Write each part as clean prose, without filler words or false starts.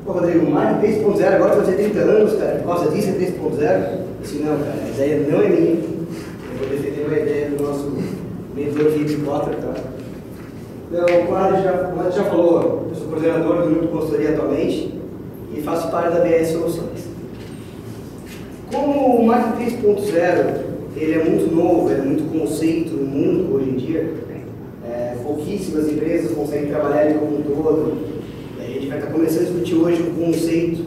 Pô, Rodrigo, marketing 3.0, agora que você tem 30 anos, cara, por causa disso é 3.0. Eu disse, não, cara, a ideia não é minha. Eu vou defender uma ideia do nosso mentor Felipe Potter, tá? Então, como a Adi já falou, eu sou coordenador do grupo de consultoria atualmente e faço parte da BS Soluções. Como o marketing 3.0 ele é muito novo, ele é muito conceito no mundo hoje em dia, pouquíssimas empresas conseguem trabalhar ele como um todo. A gente vai estar começando a discutir hoje um conceito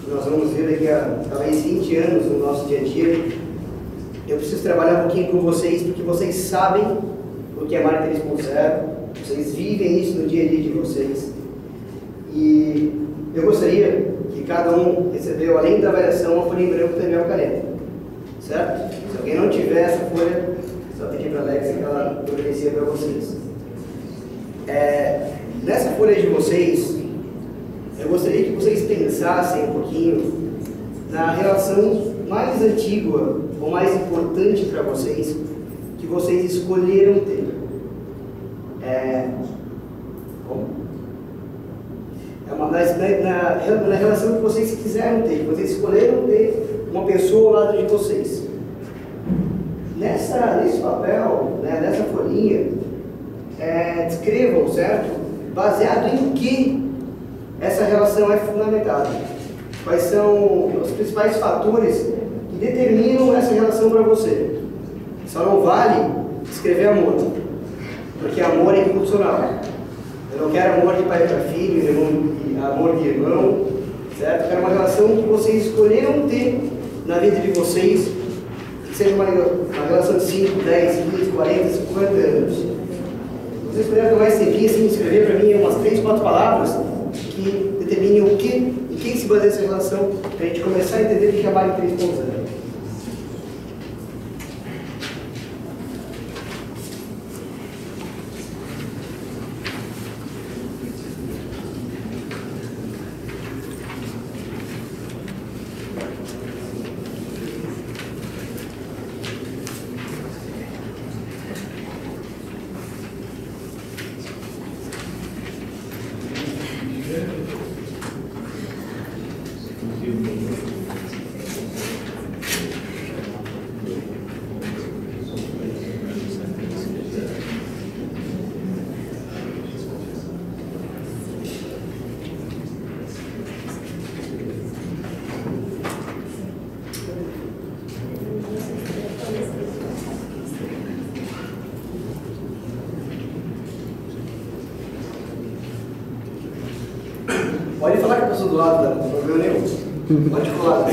que nós vamos ver daqui a talvez 20 anos no nosso dia a dia. Eu preciso trabalhar um pouquinho com vocês, porque vocês sabem o que é marketing 3.0, vocês vivem isso no dia a dia de vocês. E eu gostaria que cada um recebeu, além da avaliação, uma folha em branco e também uma caneta. Certo? Se alguém não tiver essa folha, só pedir para a Alexa que ela providencia para vocês. Nessa folha de vocês, eu gostaria que vocês pensassem um pouquinho na relação mais antiga ou mais importante para vocês que vocês escolheram ter. Na relação que vocês quiseram ter, que vocês escolheram ter uma pessoa ao lado de vocês. Nesse papel, nessa folhinha, descrevam, certo? Baseado em que essa relação é fundamentada. Quais são os principais fatores que determinam essa relação para você. Só não vale escrever amor, porque amor é incondicional. Eu não quero amor de pai para filho, amor de irmão, certo? Eu quero uma relação que vocês escolheram ter na vida de vocês, que seja uma relação de 5, 10, 15, 40, 50 anos. Vocês puderem tomar esse tempinho assim, escrever para mim umas 3, 4 palavras que determinem o que, em quem se baseia essa relação, para a gente começar a entender o que é marketing 3.0. Pode falar com a pessoa do lado, não tem problema nenhum. Pode falar.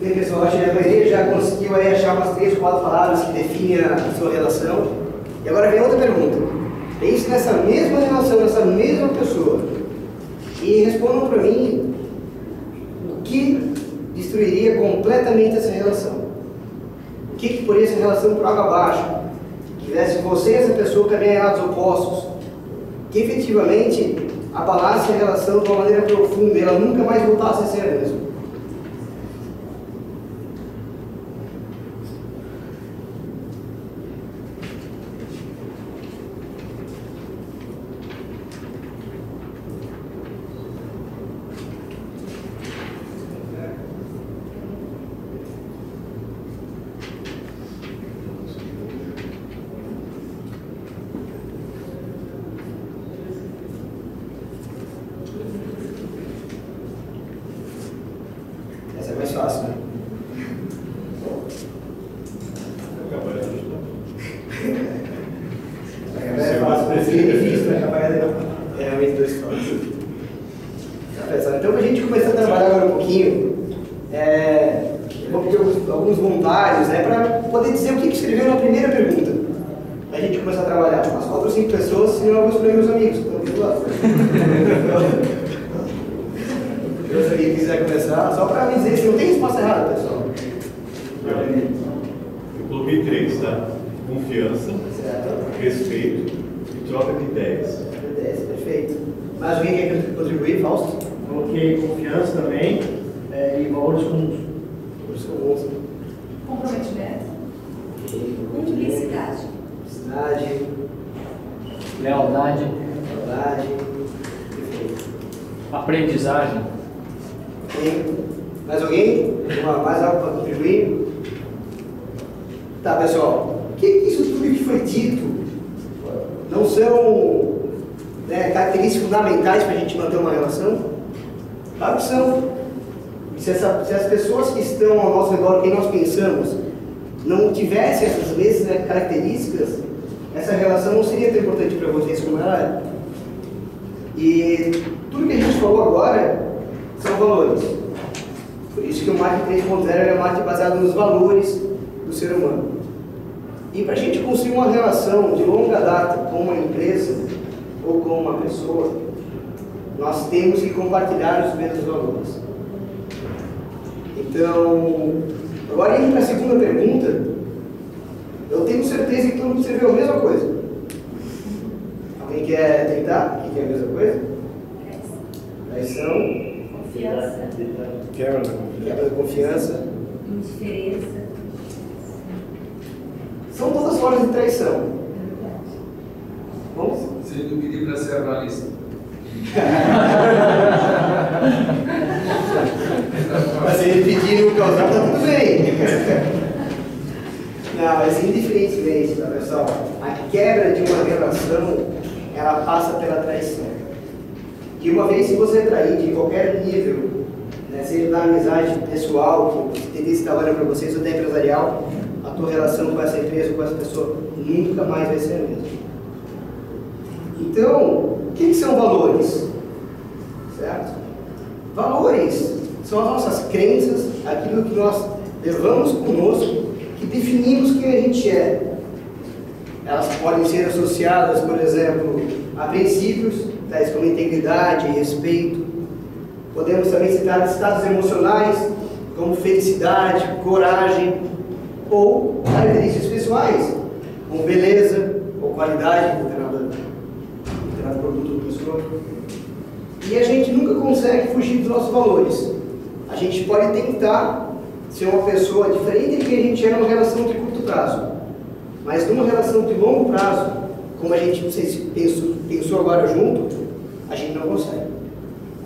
Bem, pessoal, acho que a maioria já conseguiu aí achar umas 3 ou 4 palavras que definem a sua relação. E agora vem outra pergunta. Pense nessa mesma relação, nessa mesma pessoa. E respondam para mim o que destruiria completamente essa relação. O que poria essa relação por água abaixo? Que tivesse você e essa pessoa caminhando em lados opostos. Que efetivamente abalasse a relação de uma maneira profunda e ela nunca mais voltasse a ser a mesma. Essa é mais fácil, né? É fácil, mas é difícil, né? É realmente 2 formas. Então, para a gente começar a trabalhar agora um pouquinho, eu vou pedir alguns voluntários, né, para poder dizer o que escreveu na primeira pergunta. Para a gente começar a trabalhar. Umas 4 ou 5 pessoas, senão eu vou escolher meus amigos. Se alguém quiser começar, só para me dizer se não tem resposta errada, pessoal. Eu coloquei 3, tá? Confiança, certo, respeito e troca de ideias. Ideias, perfeito. Mais alguém quer contribuir, Fausto? Coloquei confiança também e valores comuns. Valores comuns. Comprometimento. Honestidade. Lealdade. Perfeito. Aprendizagem. Tem mais alguém? Mais algo para contribuir? Tá, pessoal. O que isso tudo que foi dito não são, né, características fundamentais para a gente manter uma relação? Claro que são. Se as pessoas que estão ao nosso redor, quem nós pensamos, não tivessem essas mesmas características, essa relação não seria tão importante para vocês como ela é. E tudo que a gente falou agora são valores. Por isso que o marketing 3.0 é um marketing baseado nos valores do ser humano. E para a gente construir uma relação de longa data com uma empresa ou com uma pessoa, nós temos que compartilhar os mesmos valores. Então, agora indo para a segunda pergunta, eu tenho certeza que todo mundo escreveu a mesma coisa. Alguém quer tentar? O que é a mesma coisa? Traição. Confiança. Quebra da confiança. Indiferença. São todas formas de traição. Vamos? Se ele não pedir para ser analista. Mas se ele pedir o causar, tá tudo bem. Não, mas indiferentemente, tá, pessoal? A quebra de uma relação, ela passa pela traição. E uma vez que você trair de qualquer nível, né, seja da amizade pessoal, que tem esse trabalho para vocês, ou da empresarial, a tua relação com essa empresa, com essa pessoa, nunca mais vai ser a mesma. Então, o que são valores? Certo? Valores são as nossas crenças, aquilo que nós levamos conosco, que definimos quem a gente é. Elas podem ser associadas, por exemplo, a princípios, tais como integridade, respeito. Podemos também citar estados emocionais, como felicidade, coragem, ou características pessoais, como beleza ou qualidade de determinado produto ou pessoa. E a gente nunca consegue fugir dos nossos valores. A gente pode tentar ser uma pessoa diferente do que a gente é numa relação de curto prazo, mas numa relação de longo prazo, como a gente, não sei se pensou agora junto, a gente não consegue.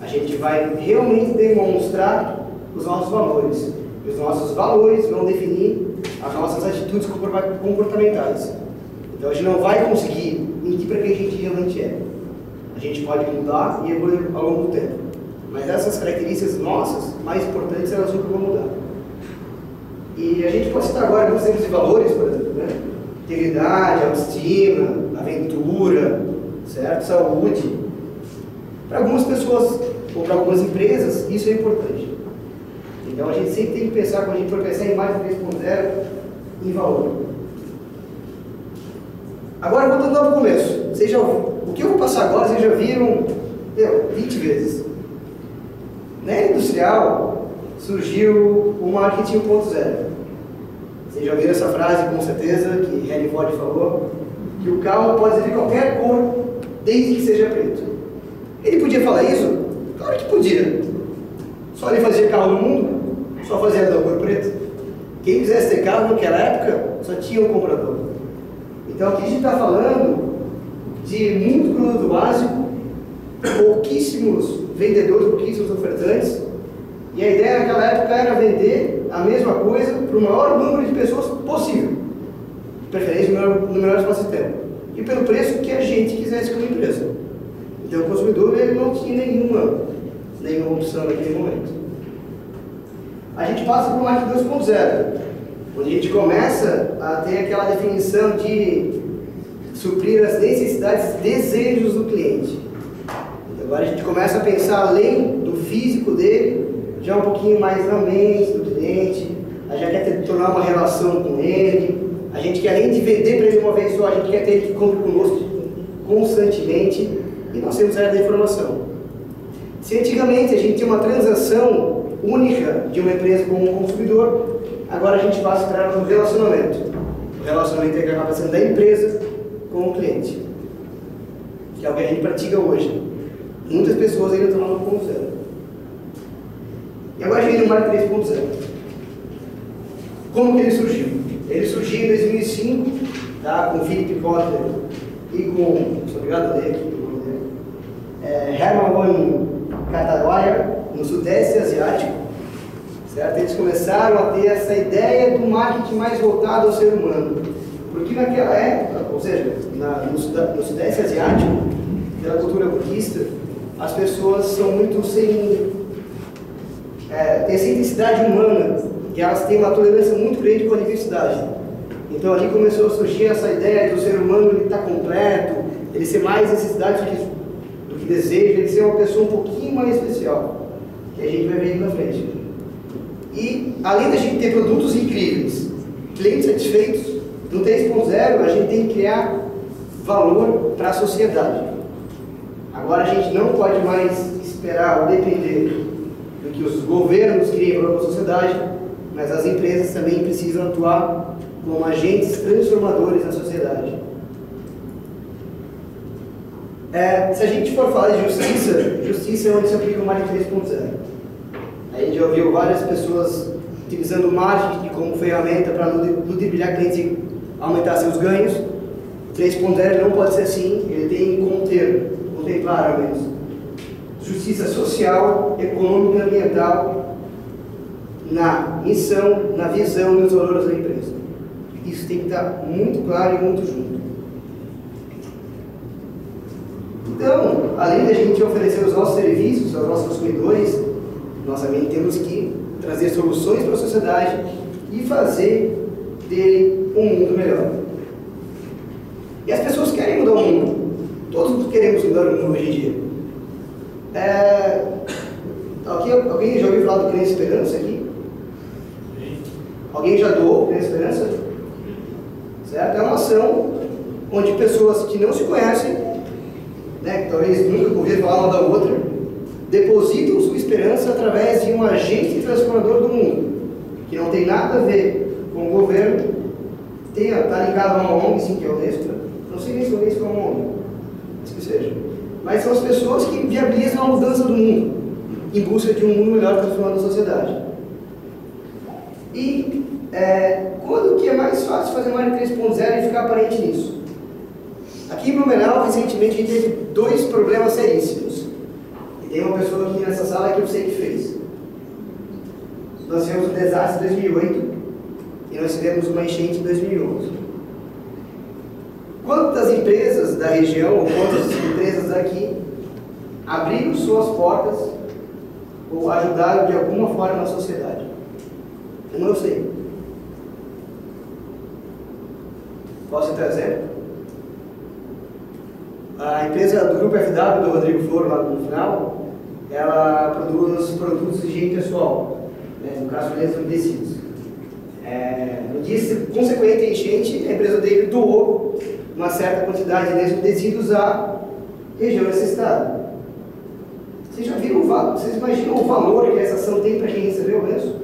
A gente vai realmente demonstrar os nossos valores. E os nossos valores vão definir as nossas atitudes comportamentais. Então a gente não vai conseguir mentir para quem a gente realmente é. A gente pode mudar e evoluir ao longo do tempo. Mas essas características nossas, mais importantes, elas nunca vão mudar. E a gente pode citar agora alguns exemplos de valores, por exemplo, né? Integridade, autoestima, aventura, certo? Saúde. Para algumas pessoas ou para algumas empresas, isso é importante. Então a gente sempre tem que pensar, quando a gente for pensar em mais 3.0, em valor. Agora, voltando lá no começo, vocês já ouviram, o que eu vou passar agora, vocês já viram 20 vezes. Na era industrial, surgiu o marketing 1.0. Vocês já ouviram essa frase, com certeza, que Henry Ford falou, que o carro pode ser de qualquer cor, desde que seja preto. Ele podia falar isso? Claro que podia. Só ele fazia carro no mundo? Só fazia da cor preta? Quem quisesse ter carro naquela época, só tinha um comprador. Então aqui a gente está falando de muito produto básico, pouquíssimos vendedores, pouquíssimos ofertantes, e a ideia naquela época era vender a mesma coisa para o maior número de pessoas possível, de preferência no menor espaço de tempo, e pelo preço que a gente quisesse como empresa. Então o consumidor ele não tinha nenhuma opção naquele momento. A gente passa para o marketing 2.0, onde a gente começa a ter aquela definição de suprir as necessidades e desejos do cliente. Agora a gente começa a pensar além do físico dele, já um pouquinho mais na mente do cliente, a gente quer tornar uma relação com ele, a gente quer, além de vender para ele uma vez só, a gente quer ter ele que compre conosco constantemente, e nós temos a área da informação. Se antigamente a gente tinha uma transação única de uma empresa com um consumidor, agora a gente passa a entrar no relacionamento. O relacionamento é a relação da empresa com o cliente, que é o que a gente pratica hoje. Muitas pessoas ainda estão no 1.0. E agora a gente vem no marketing 3.0. Como que ele surgiu? Ele surgiu em 2005, tá, com Philip Kotler e com, sou obrigado a ler aqui, Hermann von Katawaya, no Sudeste Asiático, certo? Eles começaram a ter essa ideia do marketing mais voltado ao ser humano, porque naquela época, ou seja, no Sudeste Asiático, pela cultura budista, as pessoas são muito têm essa intensidade humana, e elas têm uma tolerância muito grande com a diversidade. Então ali começou a surgir essa ideia do ser humano ele estar completo, ele ser mais necessidade do que deseja, ele ser uma pessoa um pouquinho mais especial, que a gente vai ver aí na frente. E além da gente ter produtos incríveis, clientes satisfeitos, no 3.0 a gente tem que criar valor para a sociedade. Agora a gente não pode mais esperar ou depender do que os governos criem para a sociedade, mas as empresas também precisam atuar como agentes transformadores na sociedade. Se a gente for falar de justiça, justiça é onde se aplica o marketing 3.0. A gente já ouviu várias pessoas utilizando o marketing como ferramenta para ludibriar clientes e aumentar seus ganhos. O 3.0 não pode ser assim, ele tem que contemplar ao menos justiça social, econômica e ambiental na missão, na visão e nos valores da empresa. Isso tem que estar muito claro e muito junto. Então, além de a gente oferecer os nossos serviços aos nossos consumidores, nós também temos que trazer soluções para a sociedade e fazer dele um mundo melhor. E as pessoas querem mudar o mundo. Todos queremos mudar o mundo hoje em dia. Alguém já ouviu falar do Criança Esperança aqui? Alguém já doou Criança Esperança? Certo? É uma ação onde pessoas que não se conhecem, né, que talvez nunca ouviram falar uma da outra, depositam sua esperança através de um agente transformador do mundo, que não tem nada a ver com o governo, está ligado a uma ONG, sim, que é o Unesco. Não sei nem se o Unesco é uma ONG, mas que seja. Mas são as pessoas que viabilizam a mudança do mundo, em busca de um mundo melhor transformando a sociedade. E quando que é mais fácil fazer marketing 3.0 e ficar aparente nisso? Aqui em Blumenau, recentemente, a gente teve 2 problemas seríssimos. E tem uma pessoa aqui nessa sala que eu sei que fez. Nós tivemos um desastre em 2008 e nós tivemos uma enchente em 2011. Quantas empresas da região, ou quantas empresas daqui, abriram suas portas ou ajudaram de alguma forma na sociedade? Eu não sei. Posso citar exemplo? A empresa do Grupo FW, do Rodrigo Flor, lá no final, ela produz produtos de higiene pessoal, né, no caso, umedecidos. No dia consequente à enchente, a empresa dele doou uma certa quantidade de umedecidos à região necessitada. Vocês já viram o valor? Vocês imaginam o valor que essa ação tem para quem recebeu o lenço?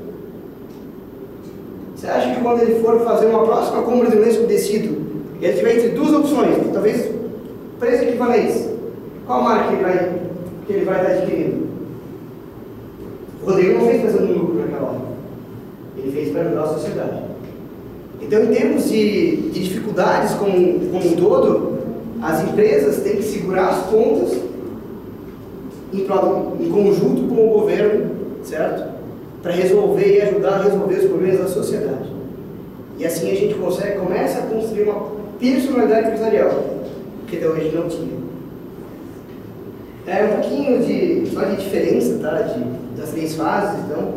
Você acha que quando ele for fazer uma próxima compra de lenço umedecido, ele tiver entre 2 opções, talvez preço equivalente, qual marca que ele vai estar adquirindo? O Rodrigo não fez pensando no lucro naquela hora. Ele fez para ajudar a sociedade. Então, em termos de dificuldades como um todo, as empresas têm que segurar as pontas em conjunto com o governo, certo? Para resolver e ajudar a resolver os problemas da sociedade. E assim a gente começa a construir uma personalidade empresarial, que até hoje não tinha. Um pouquinho só de diferença, tá? Das 3 fases. Então,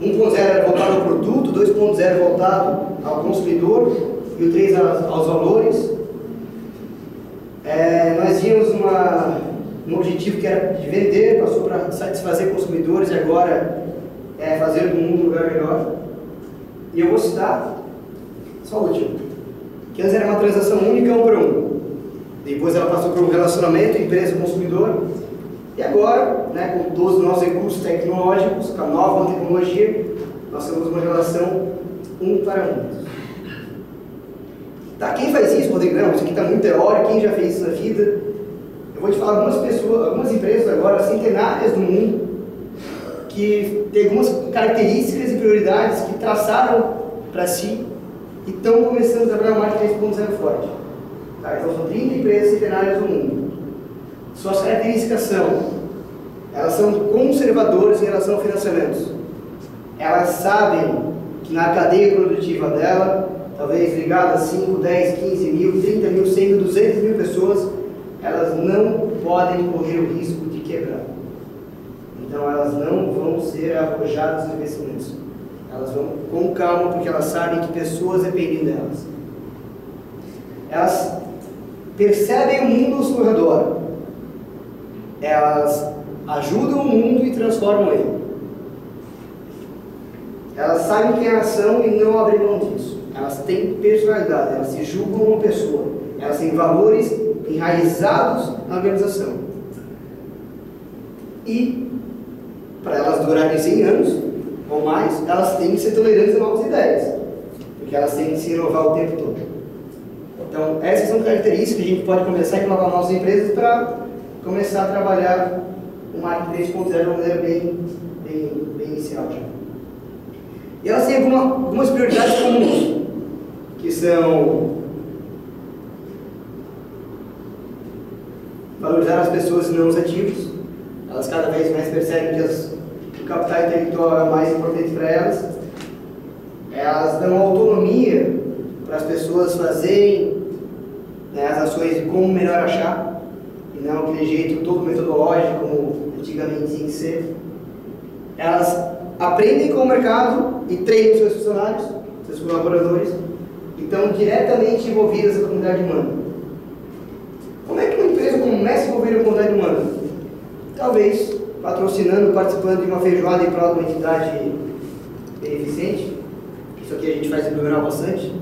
1.0 era voltado ao produto, 2.0 voltado ao consumidor e o 3 aos valores. Nós tínhamos um objetivo que era de vender, passou para satisfazer consumidores e agora fazer do mundo um lugar melhor. E eu vou citar só o último, que antes era uma transação única 1 para 1. Depois ela passou por um relacionamento empresa-consumidor. E agora, né, com todos os nossos recursos tecnológicos, com a nova tecnologia, nós temos uma relação 1 para 1. Tá, quem faz isso, Rodrigo? Não, isso aqui está muito teórico, quem já fez isso na vida? Eu vou te falar algumas empresas agora, centenárias do mundo, que tem algumas características e prioridades que traçaram para si e estão começando a trabalhar o marketing 3.0 forte. Tá? Então são 30 empresas centenárias no mundo. Suas características elas são conservadoras em relação a financiamentos. Elas sabem que na cadeia produtiva dela, talvez ligada a 5, 10, 15 mil, 30 mil, 100 mil, 200 mil pessoas, elas não podem correr o risco de quebrar. Então elas não vão ser arrojadas nos investimentos. Elas vão com calma, porque elas sabem que pessoas dependem delas. Elas percebem o mundo ao seu redor. Elas ajudam o mundo e transformam ele. Elas sabem quem elas são e não abrem mão disso. Elas têm personalidade, elas se julgam uma pessoa. Elas têm valores enraizados na organização. E, para elas durarem 100 anos ou mais, elas têm que ser tolerantes a novas ideias. Porque elas têm que se inovar o tempo todo. Então, essas são características que a gente pode começar a inovar nossas empresas para começar a trabalhar o marketing 3.0 de uma maneira bem inicial já. E elas têm algumas prioridades comuns, que são valorizar as pessoas e não os ativos. Elas cada vez mais percebem que o capital intelectual é o mais importante para elas. Elas dão autonomia para as pessoas fazerem, né, as ações de como melhor achar, e não aquele jeito todo metodológico como antigamente tinha que ser. Elas aprendem com o mercado e treinam seus funcionários, seus colaboradores, e estão diretamente envolvidas na comunidade humana. Como é que uma empresa começa a envolver a comunidade humana? Talvez patrocinando, participando de uma feijoada em prol de uma entidade beneficente. Isso aqui a gente faz em Blumenau bastante.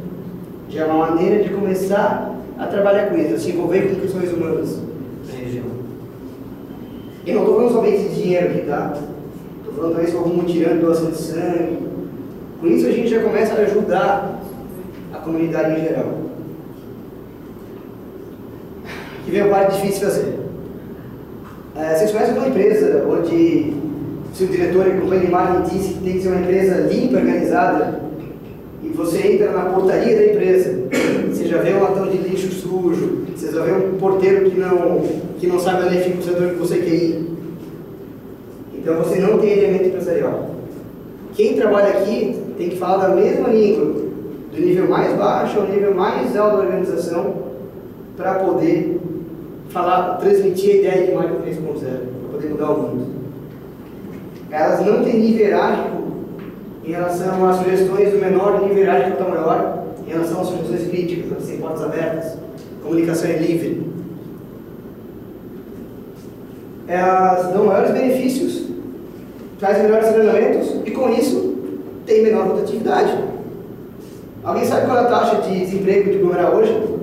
Já é uma maneira de começar a trabalhar com isso, a se envolver com questões humanas na região. E não estou falando somente de dinheiro aqui, tá? Estou falando talvez com algum mutirão, doação de sangue. Com isso a gente já começa a ajudar a comunidade em geral. Que vem a parte difícil de fazer. Vocês conhecem uma empresa onde se o diretor e companhia de marketing disse que tem que ser uma empresa limpa, organizada, e você entra na portaria da empresa, você já vê um latão de lixo sujo, você já vê um porteiro que não sabe onde fica o setor que você quer ir. Então você não tem elemento empresarial. Quem trabalha aqui tem que falar da mesma língua, do nível mais baixo ao nível mais alto da organização, para poder transmitir a ideia de marketing 3.0, para poder mudar o mundo. Elas não têm nível hierárquico em relação às sugestões do menor, nível hierárquico ao maior, em relação às sugestões críticas, elas têm portas abertas, comunicação é livre. Elas dão maiores benefícios, trazem melhores treinamentos e com isso tem menor rotatividade. Alguém sabe qual é a taxa de desemprego de Blumenau hoje?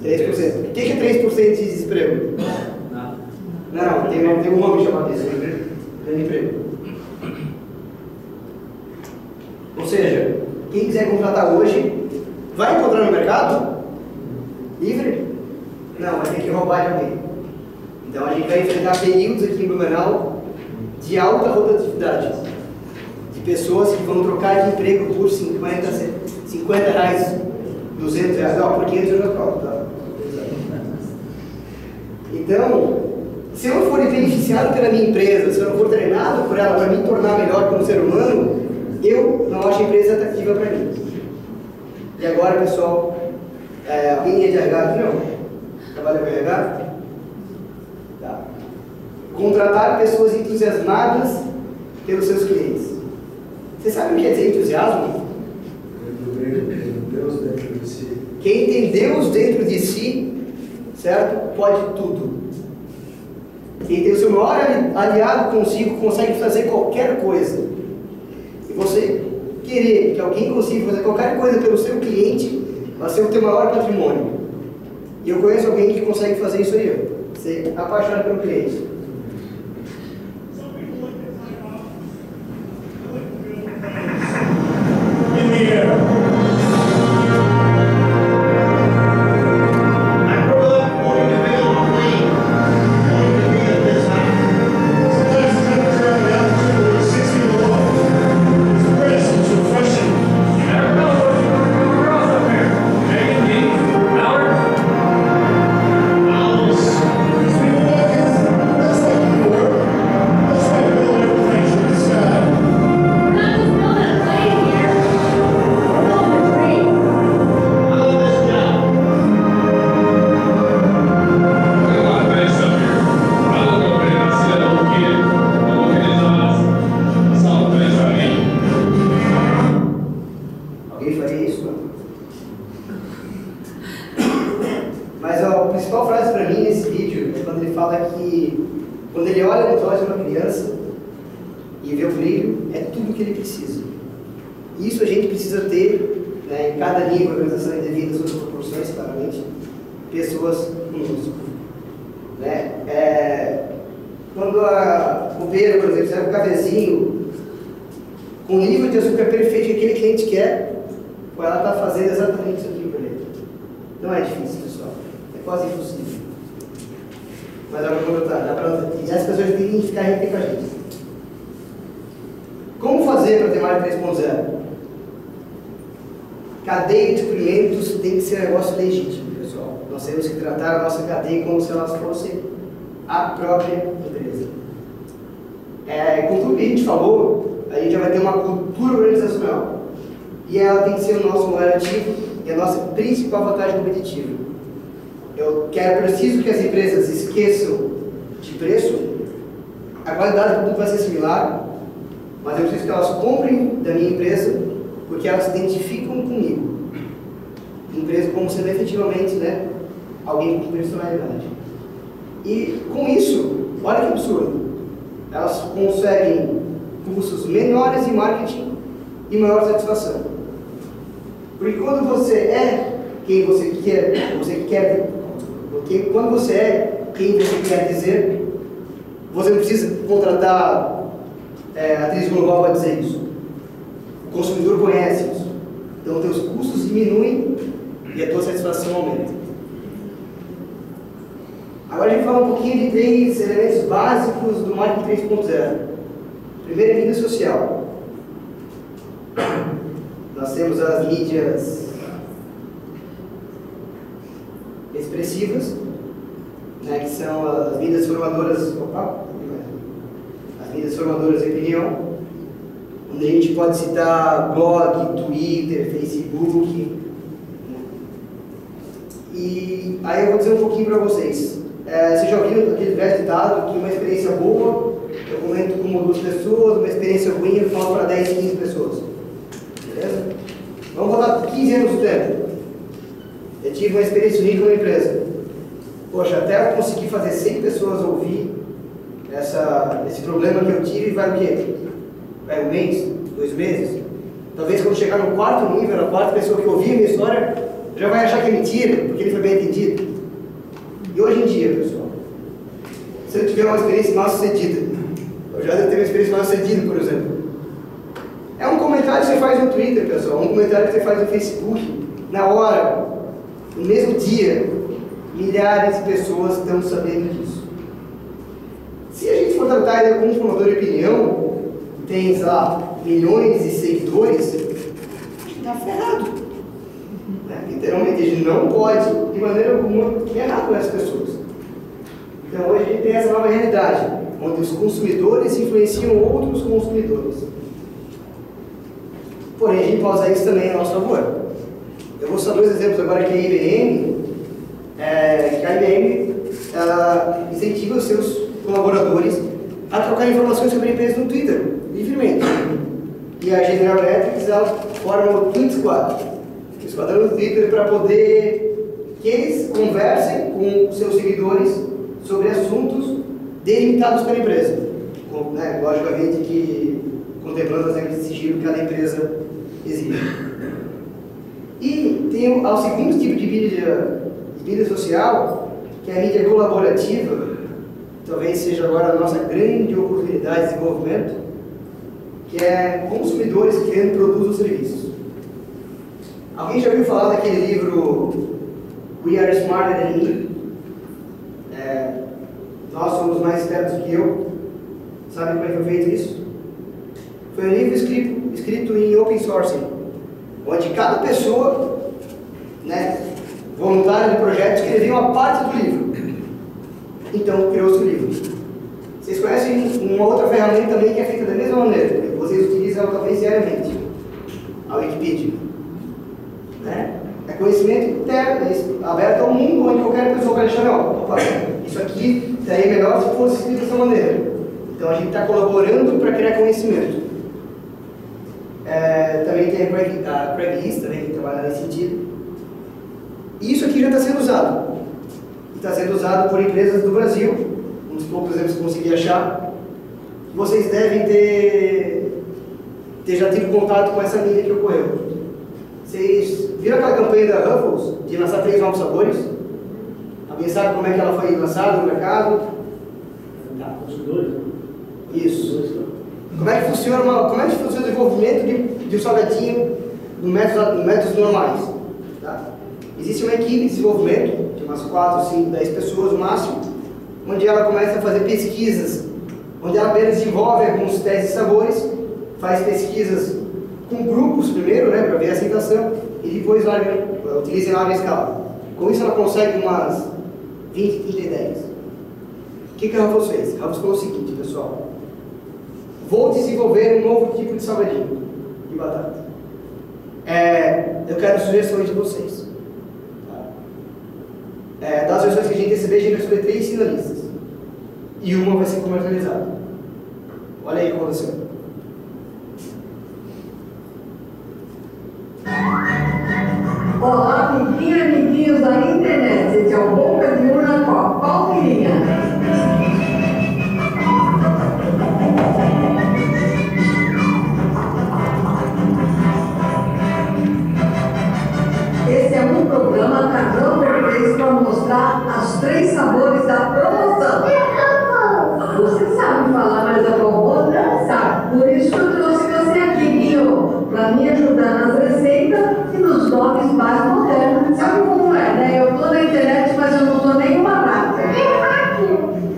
3%. O que é 3% de desemprego? Não, tem um nome chamado disso, desemprego. Ou seja, quem quiser contratar hoje, vai encontrar no mercado? Livre? Não, mas tem que roubar de alguém. Então a gente vai enfrentar períodos aqui em Blumenau de alta rotatividade. De pessoas que vão trocar de emprego por 50 reais, 200 reais, não, por 500 eu já troco, tá? Então, se eu não for beneficiado pela minha empresa, se eu não for treinado por ela para me tornar melhor como ser humano, eu não acho a empresa atrativa para mim. E agora, pessoal, alguém é de RH aqui, não? Trabalha com RH? Tá. Contratar pessoas entusiasmadas pelos seus clientes. Você sabe o que quer dizer entusiasmo? Deus dentro de si. Quem tem Deus dentro de si, certo? Pode tudo. Quem tem o seu maior aliado consigo consegue fazer qualquer coisa. E você querer que alguém consiga fazer qualquer coisa pelo seu cliente, vai ser o teu maior patrimônio. E eu conheço alguém que consegue fazer isso aí, ó. Ser apaixonado pelo cliente. Sometimes it's necessary to have 60 below. It's the presence of refreshing quando ele fala que quando ele olha nos olhos de uma criança e vê o brilho, é tudo o que ele precisa. Isso a gente precisa ter, né, em cada nível, organização indevida, suas proporções, claramente, pessoas conosco. Né? Quando a copeira, por exemplo, serve um cafezinho com o nível de açúcar perfeito que aquele cliente quer, ela está fazendo exatamente isso aqui para ele. Não é difícil, pessoal. É quase impossível. Mas agora vou botar, dá para. E as pessoas têm que ficar rindo com a gente. Como fazer para ter marketing 3.0? Cadeia de clientes tem que ser um negócio legítimo, pessoal. Nós temos que tratar a nossa cadeia como se ela fosse a própria empresa. Com tudo que a gente falou, a gente já vai ter uma cultura organizacional. E ela tem que ser o nosso maior ativo e a nossa principal vantagem competitiva. Preciso que as empresas esqueçam de preço, a qualidade do produto vai ser similar, mas eu preciso que elas comprem da minha empresa porque elas se identificam comigo. Empresa como sendo efetivamente, né, alguém com personalidade. E com isso, olha que absurdo, elas conseguem custos menores em marketing e maior satisfação. Porque quando você é quem você quer, quando você é quem você quer dizer, você não precisa contratar atriz global para dizer isso. O consumidor conhece isso. Então, teus custos diminuem e a tua satisfação aumenta. Agora a gente fala um pouquinho de 3 elementos básicos do marketing 3.0. Primeiro é mídia social. Nós temos as mídias expressivas, né, que são as mídias formadoras, as mídias formadoras de opinião, onde a gente pode citar blog, Twitter, Facebook. Né? E aí eu vou dizer um pouquinho para vocês. Vocês já ouviram aquele velho ditado que uma experiência boa eu comento com 2 pessoas, uma experiência ruim eu falo para 10, 15 pessoas. Beleza? Vamos voltar 15 anos do tempo. Eu tive uma experiência única numa empresa. Poxa, até eu conseguir fazer 100 pessoas ouvir esse problema que eu tive, vai o quê? Vai 1 mês? 2 meses? Talvez quando chegar no 4º nível, a 4ª pessoa que ouvir a minha história, já vai achar que é mentira, porque ele foi bem entendido. E hoje em dia, pessoal, se eu tiver uma experiência mal sucedida, eu já devo ter uma experiência mal sucedida, por exemplo. É um comentário que você faz no Twitter, pessoal, um comentário que você faz no Facebook, na hora, no mesmo dia, milhares de pessoas estão sabendo disso. Se a gente for tratar ele como formador de opinião, tem, sei lá, milhões de seguidores, a gente está ferrado. Né? Literalmente, a gente não pode, de maneira alguma, errar com essas pessoas. Então, hoje a gente tem essa nova realidade, onde os consumidores influenciam outros consumidores. Porém, a gente pode usar isso também a nosso favor. Eu vou citar 2 exemplos agora que a IBM, que a IBM ela incentiva os seus colaboradores a trocar informações sobre a empresa no Twitter, livremente. E a General Electric ela forma o Tweet Squad, o esquadrão do Twitter, para poder que eles conversem com seus seguidores sobre assuntos delimitados pela empresa. Né, logicamente que contemplando as regras de sigilo que cada empresa exige. E tem o segundo tipo de mídia social, que é a mídia colaborativa, talvez seja agora a nossa grande oportunidade de desenvolvimento, que é consumidores criando produtos ou serviços. Alguém já ouviu falar daquele livro We Are Smarter Than Me? Nós somos mais espertos do que eu. Sabe como é que foi feito isso? Foi um livro escrito em open source, onde cada pessoa, né, voluntária do projeto, escrevia uma parte do livro. Então, criou-se o livro. Vocês conhecem uma outra ferramenta também que é feita da mesma maneira. Vocês utilizam ela talvez diariamente. A Wikipedia. Né? É conhecimento interno, aberto ao mundo, onde qualquer pessoa pode achar, opa, isso aqui seria melhor se fosse escrito dessa maneira. Então, a gente está colaborando para criar conhecimento. Também tem a Craigslist, também, que trabalha nesse sentido. E isso aqui já está sendo usado. está sendo usado por empresas do Brasil, um dos poucos exemplos que consegui achar. Vocês devem ter já tido contato com essa mídia que ocorreu. Vocês viram aquela campanha da Ruffles de lançar 3 novos sabores? Alguém sabe como é que ela foi lançada no mercado? Isso. Como é que funciona o desenvolvimento de um salgadinho no métodos normais? Tá? Existe uma equipe de desenvolvimento, de umas 4, 5, 10 pessoas no máximo, onde ela começa a fazer pesquisas, onde ela apenas desenvolve alguns testes de sabores, faz pesquisas com grupos primeiro, né, para ver a aceitação, e depois utiliza em larga escala. Com isso ela consegue umas 20, 30 ideias. O que a Ruffles fez? A Ruffles falou o seguinte, pessoal: vou desenvolver um novo tipo de salgadinho de batata. Eu quero sugestões de vocês. Das sugestões que a gente receber, a gente vai escolher 3 finalistas. E uma vai ser comercializada. Olha aí o que aconteceu. Olá, amiguinhos e amiguinhos da internet. Esse é o Boca de Urna com a Palmeirinha. Esse é um programa Cadão Português para mostrar os 3 sabores da promoção. Você sabe falar, mas a vovó não sabe. Por isso que eu trouxe você aqui, Guinho, para me ajudar nas receitas e nos nomes mais modernos. Sabe como é, né? Eu estou na internet, mas eu não estou nenhuma rata.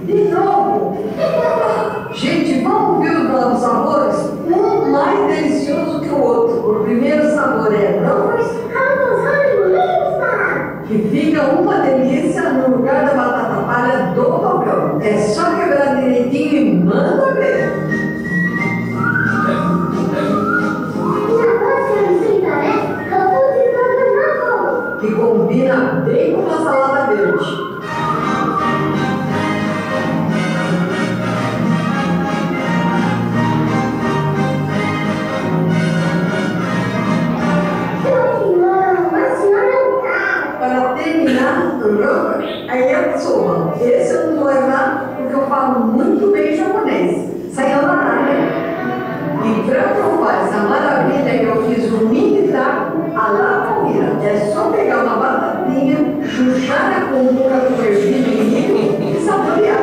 De novo. Gente, vamos ver os novos sabores? Um mais delicioso que o outro. O primeiro sabor é Ruffles, que fica uma delícia no lugar da batata palha do balcão. É só quebrar direitinho e manda ver. Que combina bem com a salada verde. Para terminar, aí é soba. Esse eu não vou errar porque eu falo muito bem japonês. Sayonara, né? E para provar essa maravilha que eu fiz um mini taco à la Palmira, é só pegar uma batatinha, chuchar com um pouco de fervido e milho e saborear.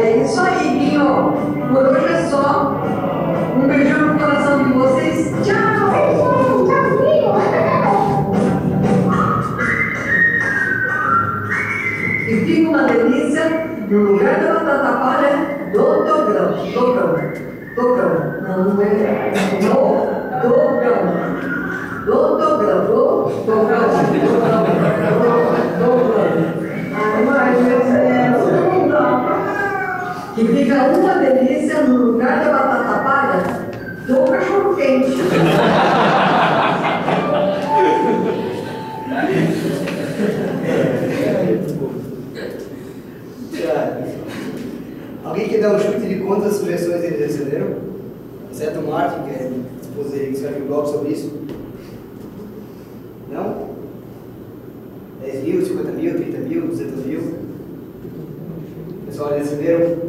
É isso aí, Guinho. Por hoje é só. Um beijão no coração de vocês. Tchau! E fica uma delícia no lugar da batata palha do dogão. Não é. Ai, mas meu Deus, não dá. Que fica uma delícia no lugar da batata palha do cachorro quente. Alguém quer dar um chute de quantas sugestões eles receberam? Exceto o Martin, que é esposa dele, que escreve um blog sobre isso. Não? 10 mil, 50 mil, 30 mil, 200 mil? Pessoal, eles receberam